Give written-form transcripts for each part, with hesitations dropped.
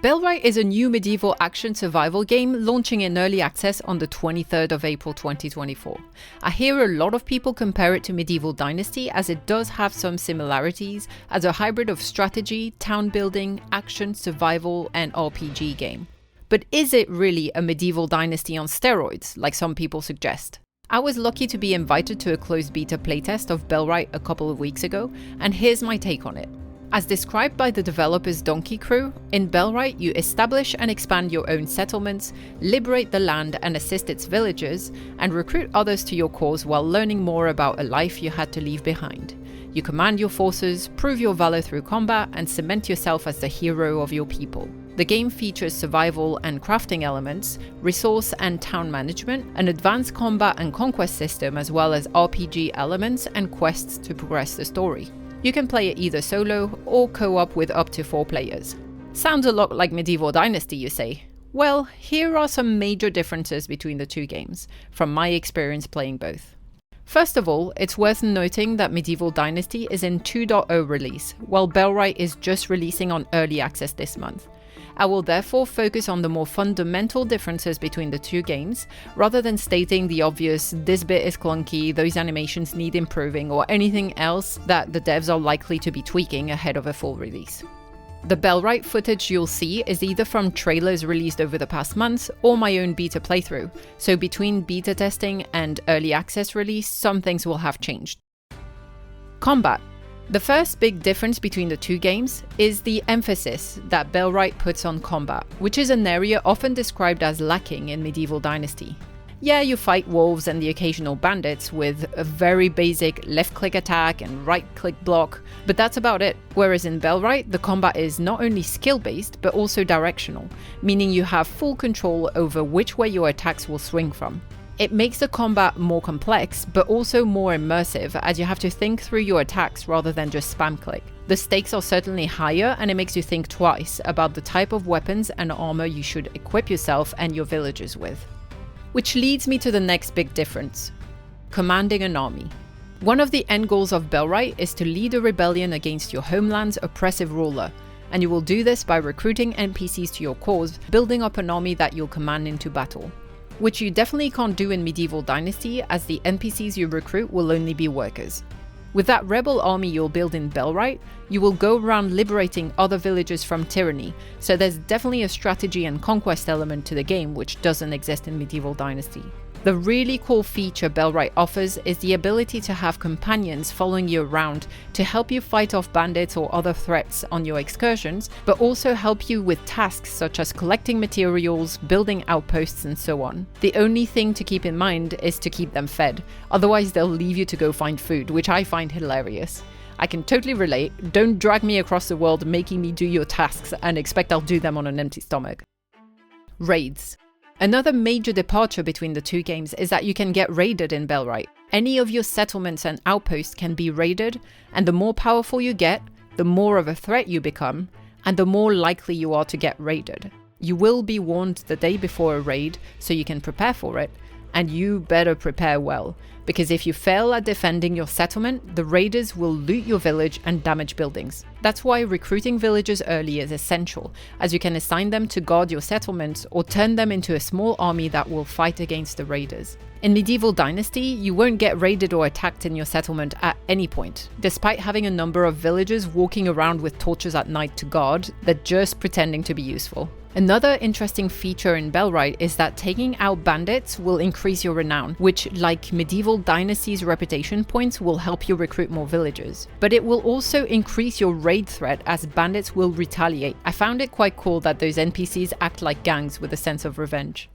Bellwright is a new medieval action survival game launching in early access on the 23rd of April 2024. I hear a lot of people compare it to Medieval Dynasty as it does have some similarities as a hybrid of strategy, town building, action, survival, and RPG game. But is it really a Medieval Dynasty on steroids, like some people suggest? I was lucky to be invited to a closed beta playtest of Bellwright a couple of weeks ago, and here's my take on it. As described by the developers Donkey Crew, in Bellwright you establish and expand your own settlements, liberate the land and assist its villagers, and recruit others to your cause while learning more about a life you had to leave behind. You command your forces, prove your valor through combat, and cement yourself as the hero of your people. The game features survival and crafting elements, resource and town management, an advanced combat and conquest system, as well as RPG elements and quests to progress the story. You can play it either solo or co-op with up to 4 players. Sounds a lot like Medieval Dynasty, you say? Well, here are some major differences between the two games, from my experience playing both. First of all, it's worth noting that Medieval Dynasty is in 2.0 release, while Bellwright is just releasing on early access this month. I will therefore focus on the more fundamental differences between the two games, rather than stating the obvious "this bit is clunky, those animations need improving," or anything else that the devs are likely to be tweaking ahead of a full release. The Bellwright footage you'll see is either from trailers released over the past months or my own beta playthrough, so between beta testing and early access release, some things will have changed. Combat. The first big difference between the two games is the emphasis that Bellwright puts on combat, which is an area often described as lacking in Medieval Dynasty. Yeah, you fight wolves and the occasional bandits with a very basic left-click attack and right-click block, but that's about it. Whereas in Bellwright, the combat is not only skill-based, but also directional, meaning you have full control over which way your attacks will swing from. It makes the combat more complex, but also more immersive, as you have to think through your attacks rather than just spam click. The stakes are certainly higher, and it makes you think twice about the type of weapons and armor you should equip yourself and your villagers with. Which leads me to the next big difference: commanding an army. One of the end goals of Bellwright is to lead a rebellion against your homeland's oppressive ruler, and you will do this by recruiting NPCs to your cause, building up an army that you'll command into battle. Which you definitely can't do in Medieval Dynasty, as the NPCs you recruit will only be workers. With that rebel army you'll build in Bellwright, you will go around liberating other villagers from tyranny, so there's definitely a strategy and conquest element to the game which doesn't exist in Medieval Dynasty. The really cool feature Bellwright offers is the ability to have companions following you around to help you fight off bandits or other threats on your excursions, but also help you with tasks such as collecting materials, building outposts, and so on. The only thing to keep in mind is to keep them fed, otherwise they'll leave you to go find food, which I find hilarious. I can totally relate. Don't drag me across the world making me do your tasks and expect I'll do them on an empty stomach. Raids. Another major departure between the two games is that you can get raided in Bellwright. Any of your settlements and outposts can be raided, and the more powerful you get, the more of a threat you become, and the more likely you are to get raided. You will be warned the day before a raid, so you can prepare for it, and you better prepare well, because if you fail at defending your settlement, the raiders will loot your village and damage buildings. That's why recruiting villagers early is essential, as you can assign them to guard your settlements or turn them into a small army that will fight against the raiders. In Medieval Dynasty, you won't get raided or attacked in your settlement at any point, despite having a number of villagers walking around with torches at night to guard, they're just pretending to be useful. Another interesting feature in Bellwright is that taking out bandits will increase your renown, which, like Medieval Dynasty's reputation points, will help you recruit more villagers. But it will also increase your raid threat as bandits will retaliate. I found it quite cool that those NPCs act like gangs with a sense of revenge.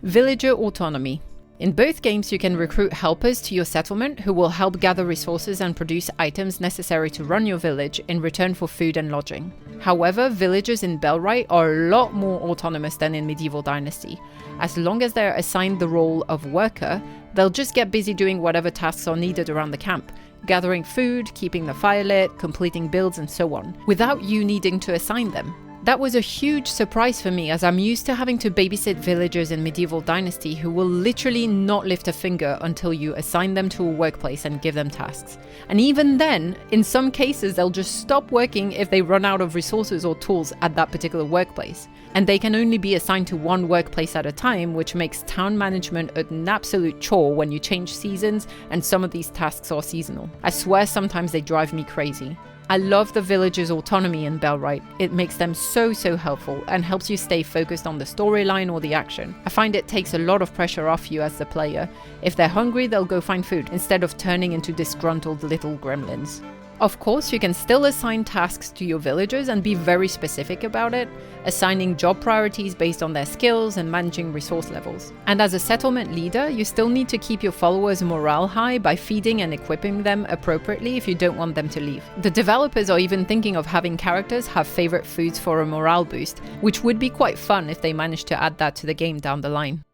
Villager autonomy. In both games you can recruit helpers to your settlement who will help gather resources and produce items necessary to run your village in return for food and lodging. However, villagers in Bellwright are a lot more autonomous than in Medieval Dynasty. As long as they're assigned the role of worker, they'll just get busy doing whatever tasks are needed around the camp, gathering food, keeping the fire lit, completing builds, and so on, without you needing to assign them. That was a huge surprise for me, as I'm used to having to babysit villagers in Medieval Dynasty who will literally not lift a finger until you assign them to a workplace and give them tasks. And even then, in some cases, they'll just stop working if they run out of resources or tools at that particular workplace. And they can only be assigned to one workplace at a time, which makes town management an absolute chore when you change seasons, and some of these tasks are seasonal. I swear sometimes they drive me crazy. I love the villagers' autonomy in Bellwright. It makes them so helpful and helps you stay focused on the storyline or the action. I find it takes a lot of pressure off you as the player. If they're hungry, they'll go find food, instead of turning into disgruntled little gremlins. Of course, you can still assign tasks to your villagers and be very specific about it, assigning job priorities based on their skills and managing resource levels. And as a settlement leader, you still need to keep your followers' morale high by feeding and equipping them appropriately if you don't want them to leave. The developers are even thinking of having characters have favorite foods for a morale boost, which would be quite fun if they managed to add that to the game down the line.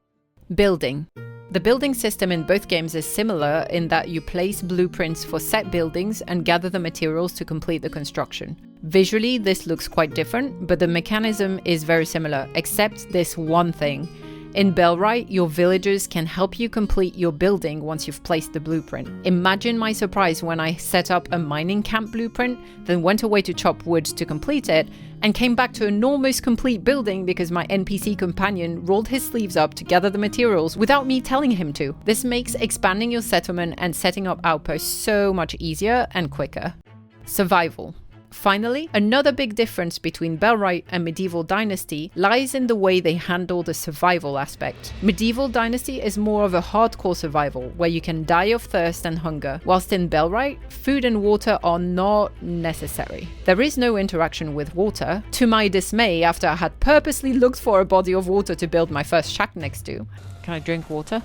Building. The building system in both games is similar in that you place blueprints for set buildings and gather the materials to complete the construction. Visually, this looks quite different, but the mechanism is very similar, except this one thing. In Bellwright, your villagers can help you complete your building once you've placed the blueprint. Imagine my surprise when I set up a mining camp blueprint, then went away to chop wood to complete it, and came back to an almost complete building because my NPC companion rolled his sleeves up to gather the materials without me telling him to. This makes expanding your settlement and setting up outposts so much easier and quicker. Survival. Finally, another big difference between Bellwright and Medieval Dynasty lies in the way they handle the survival aspect. Medieval Dynasty is more of a hardcore survival, where you can die of thirst and hunger, whilst in Bellwright, food and water are not necessary. There is no interaction with water, to my dismay after I had purposely looked for a body of water to build my first shack next to. Can I drink water?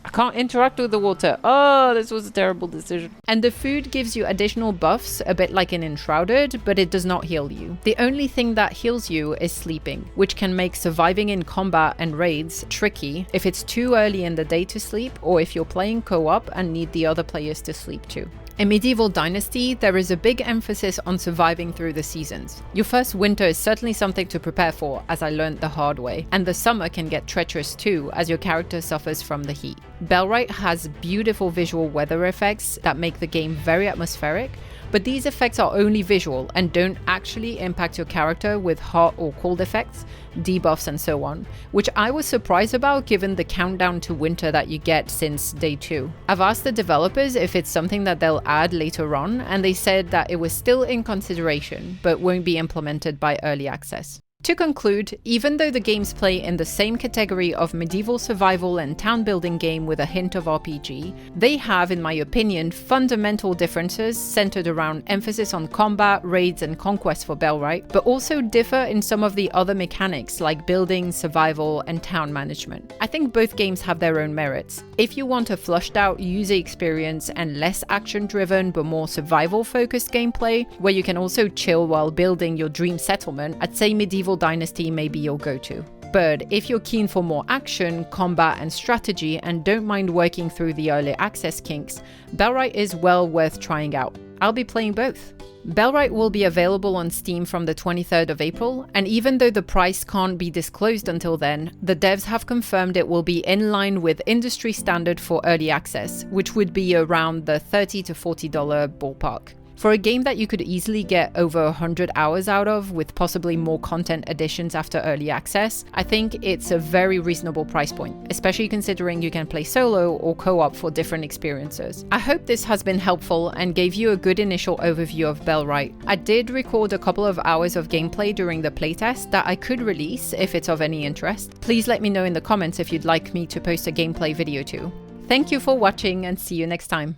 I can't interact with the water. Oh, this was a terrible decision. And the food gives you additional buffs, a bit like in Enshrouded, but it does not heal you. The only thing that heals you is sleeping, which can make surviving in combat and raids tricky if it's too early in the day to sleep, or if you're playing co-op and need the other players to sleep too. In Medieval Dynasty, there is a big emphasis on surviving through the seasons. Your first winter is certainly something to prepare for, as I learned the hard way, and the summer can get treacherous too, as your character suffers from the heat. Bellwright has beautiful visual weather effects that make the game very atmospheric, but these effects are only visual and don't actually impact your character with hot or cold effects, debuffs and so on, which I was surprised about given the countdown to winter that you get since day 2. I've asked the developers if it's something that they'll add later on, and they said that it was still in consideration, but won't be implemented by early access. To conclude, even though the games play in the same category of medieval survival and town building game with a hint of RPG, they have, in my opinion, fundamental differences centered around emphasis on combat, raids and conquest for Bellwright, but also differ in some of the other mechanics like building, survival and town management. I think both games have their own merits. If you want a flushed out user experience and less action driven but more survival focused gameplay, where you can also chill while building your dream settlement, I'd say Medieval Dynasty may be your go-to. But if you're keen for more action, combat and strategy and don't mind working through the early access kinks, Bellwright is well worth trying out. I'll be playing both. Bellwright will be available on Steam from the 23rd of April, and even though the price can't be disclosed until then, the devs have confirmed it will be in line with industry standard for early access, which would be around the $30 to $40 ballpark. For a game that you could easily get over 100 hours out of, with possibly more content additions after early access, I think it's a very reasonable price point, especially considering you can play solo or co-op for different experiences. I hope this has been helpful and gave you a good initial overview of Bellwright. I did record a couple of hours of gameplay during the playtest that I could release if it's of any interest. Please let me know in the comments if you'd like me to post a gameplay video too. Thank you for watching and see you next time.